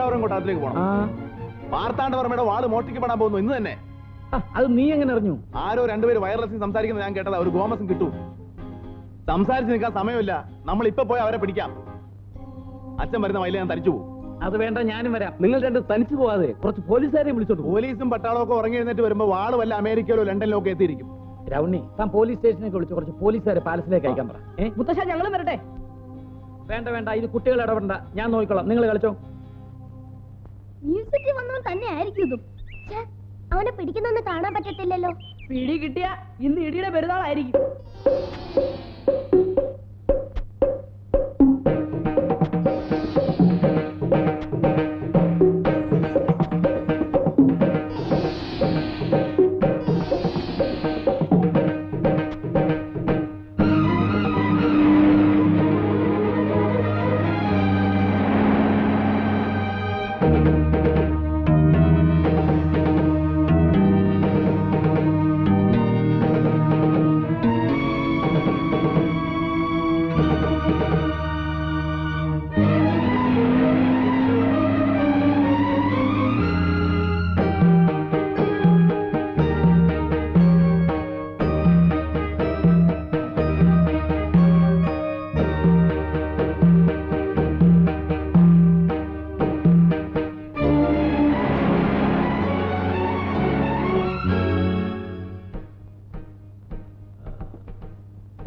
എല്ലാവരും കൊട്ടാരത്തിലേക്ക് പോകണം. മാർത്താണ്ഡവർമ്മയുടെ വാള് മോഷ്ടിക്കപ്പെടാൻ പോകുന്നു ഇന്ന് തന്നെ. അത് നീ എങ്ങനെ അറിഞ്ഞു? ആരോ രണ്ടുപേര് വയർലെസ്സിൽ സംസാരിക്കുന്നത് ഞാൻ കേട്ടതാ. ഒരു ഗോമസും കിട്ടും. സംസാരിച്ച് നിൽക്കാൻ സമയമില്ല. നമ്മൾ ഇപ്പൊ പോയി അവരെ പിടിക്കാം. അച്ഛൻ വരുന്ന വയലിൽ ഞാൻ തനിച്ചു പോകും. അത് വേണ്ട, ഞാനും വരാം. നിങ്ങൾ രണ്ട് തനിച്ചു പോവാതെ കുറച്ച് പോലീസുകാരെയും വിളിച്ചോട്ട്. പോലീസും പട്ടാളവും ഒക്കെ ഉറങ്ങി എഴുന്നേറ്റ് വരുമ്പോ വാള് വല്ല അമേരിക്കയിലോ ലണ്ടനിലോ ഒക്കെ എത്തിയിരിക്കും. രൗണി, താൻ പോലീസ് സ്റ്റേഷനിലേക്ക് വിളിച്ച് കുറച്ച് പോലീസുകാരെ പാലസിലേക്ക് അയക്കാൻ പറ. മുത്തശ്ശ ഞങ്ങളും വരട്ടെ? വേണ്ട വേണ്ട, ഇത് കുട്ടികൾ ഇടപെടണ്ട, ഞാൻ നോക്കിക്കോളാം. നിങ്ങൾ കളിച്ചോ. മ്യൂസിക്കിൽ വന്നവൻ തന്നെ ആയിരിക്കും ഇതും. അവനെ പിടിക്കുന്നൊന്നും കാണാൻ പറ്റത്തില്ലല്ലോ. പിടി കിട്ടിയ ഇന്ന് ഇടിയുടെ പെരുന്നാളായിരിക്കും.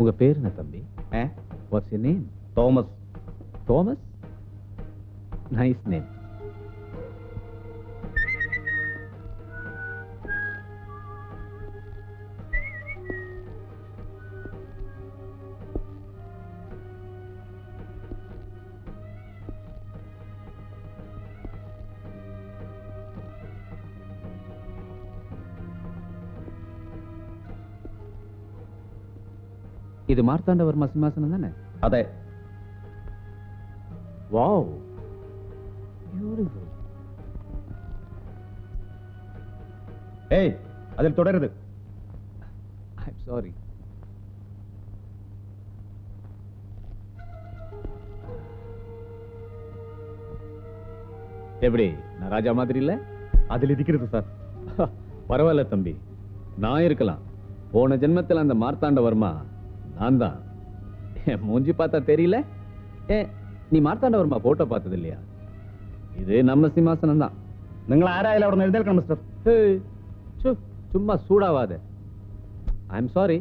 உங்க பேர் என்ன தம்பி? What's your name? Thomas. Thomas? Nice name. ഇത് മാർത്താണ്ഡവർമ്മ സിംഹാസനം തന്നെ? അതെ. Wow, beautiful. ഏയ്, അതിൽ തുടരുത്. I am sorry. எப்படி நான் ராஜா மாதிரி இல்ல? அதில் இருக்கிறது சார். பரவாயில்ல தம்பி, நான் இருக்கலாம். போன ஜென்மத்தில் அந்த மார்த்தாண்டவர்மா நான் தான். என் மூஞ்சி பார்த்தா தெரியல? நீ மார்த்தாண்டவர்மா போட்டோ பார்த்தது இல்லையா? இது நம்ம சிம்மாசனம் தான். നിങ്ങൾ ആരായാലും അവിടെ നിന്ന് എഴുന്നേൽക്കണം മിസ്റ്റർ. சும்மா சூடாவாத. I am sorry.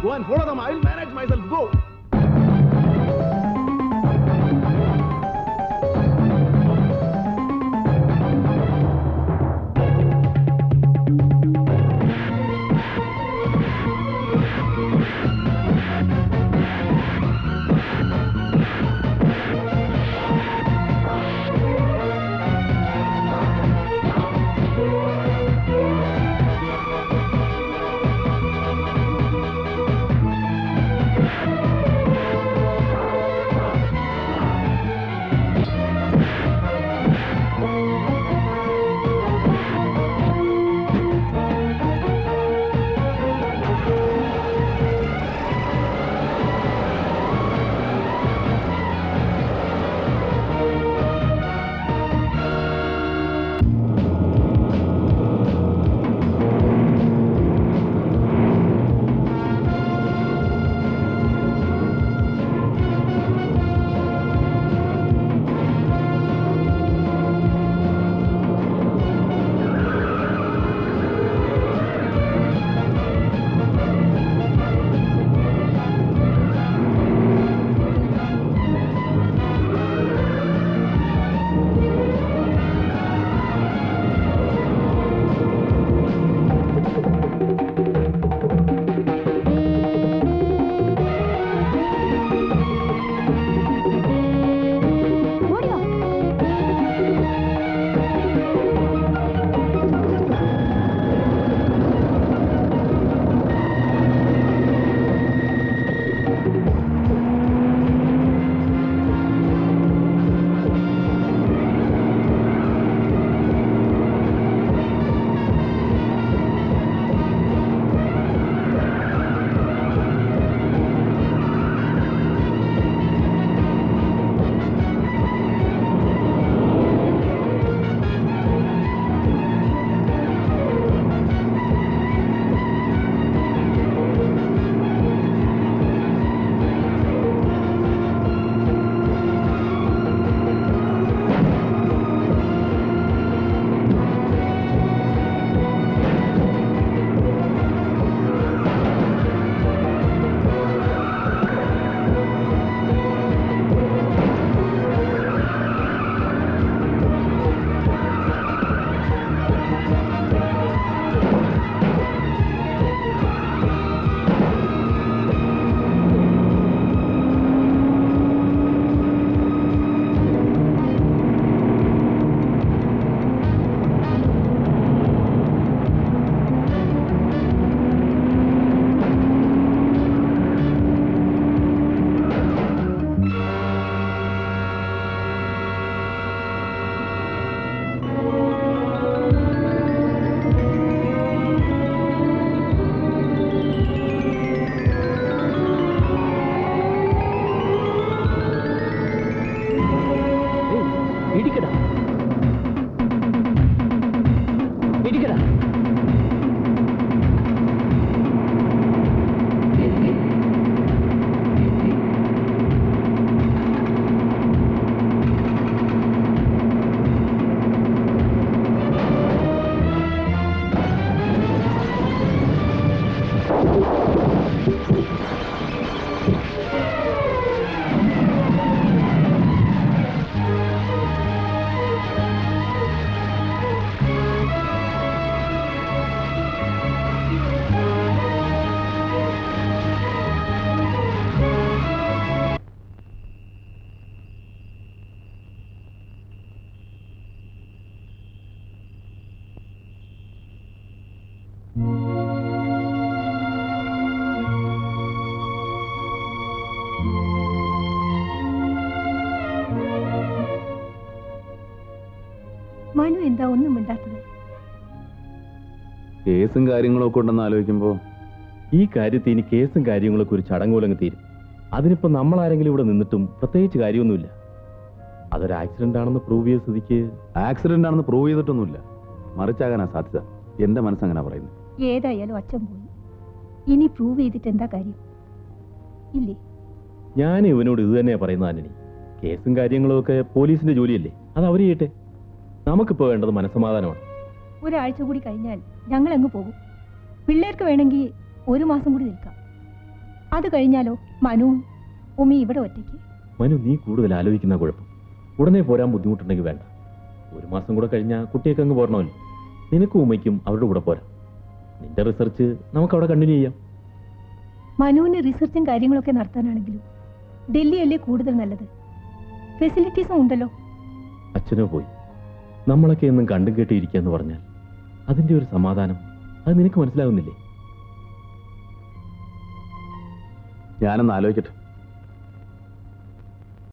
Go and follow them. I will manage myself. Go. Manu എന്താ ഒന്നും മിണ്ടാത്തത്? കേസും കാര്യങ്ങളൊക്കെ ഉണ്ടെന്ന് ആലോചിക്കുമ്പോ ഈ കാര്യത്തിൽ ഇനി കേസും കാര്യങ്ങളൊക്കെ ഒരു ചടങ്ങുലങ്ങ് തീരും. അതിനിപ്പോ നമ്മൾ ആരെങ്കിലും ഇവിടെ നിന്നിട്ടും പ്രത്യേകിച്ച് കാര്യമൊന്നുമില്ല. അതൊരു ആക്സിഡന്റ് ആണെന്ന് പ്രൂവ് ചെയ്ത സ്ഥിതിക്ക് ആക്സിഡന്റ് ആണെന്ന് പ്രൂവ് ചെയ്തിട്ടൊന്നുമില്ല, മറിച്ചാകാനാ സാധ്യത. എന്റെ മനസ്സങ്ങനെ പറയുന്നു. ഏതായാലും അച്ഛൻ പോയി, ഇനി പ്രൂവ് ചെയ്തിട്ട് എന്താ കാര്യം? ഇല്ലേ? ഞാൻ ഇവനോട് ഇത് തന്നെയാ പറയുന്നത് ആന്റണി. കേസും കാര്യങ്ങളും ഒക്കെ പോലീസിന്റെ ജോലിയല്ലേ, അത് അവര് ചെയ്യട്ടെ. നമുക്കിപ്പോ വേണ്ടത് മനസ്സമാധാനമാണ്. ഒരാഴ്ച കൂടി കഴിഞ്ഞാൽ ഞങ്ങൾ അങ്ങ് പോകും. പിള്ളേർക്ക് വേണമെങ്കിൽ 1 മാസം കൂടി നിൽക്കാം. അത് കഴിഞ്ഞാലോ മനുവും ഉമ്മി ഇവിടെ ഒറ്റയ്ക്ക്. മനു, നീ കൂടുതൽ ആലോചിക്കുന്ന കുഴപ്പം. ഉടനെ പോരാൻ ബുദ്ധിമുട്ടുണ്ടെങ്കിൽ വേണ്ട. 1 മാസം കൂടെ കഴിഞ്ഞാൽ കുട്ടിയൊക്കെ അങ്ങ് പോരണമല്ലോ. നിനക്കും ഉമ്മയ്ക്കും അവരുടെ കൂടെ പോരാ. നിന്റെ റിസർച്ച് നമുക്ക് അവിടെ കണ്ടിന്യൂ ചെയ്യാം. മനുവിന് റിസർച്ചും കാര്യങ്ങളൊക്കെ നടത്താനാണെങ്കിലും ഡൽഹിയല്ലേ കൂടുതൽ നല്ലത്. ഫെസിലിറ്റീസും ഉണ്ടല്ലോ. അച്ഛനോ പോയി നമ്മളൊക്കെ എന്നും കണ്ടും കേട്ടിരിക്കുക എന്ന് പറഞ്ഞാൽ അതിന്റെ ഒരു സമാധാനം അത് നിനക്ക് മനസ്സിലാകുന്നില്ലേ? ഞാനൊന്ന് ആലോചിക്കട്ടെ.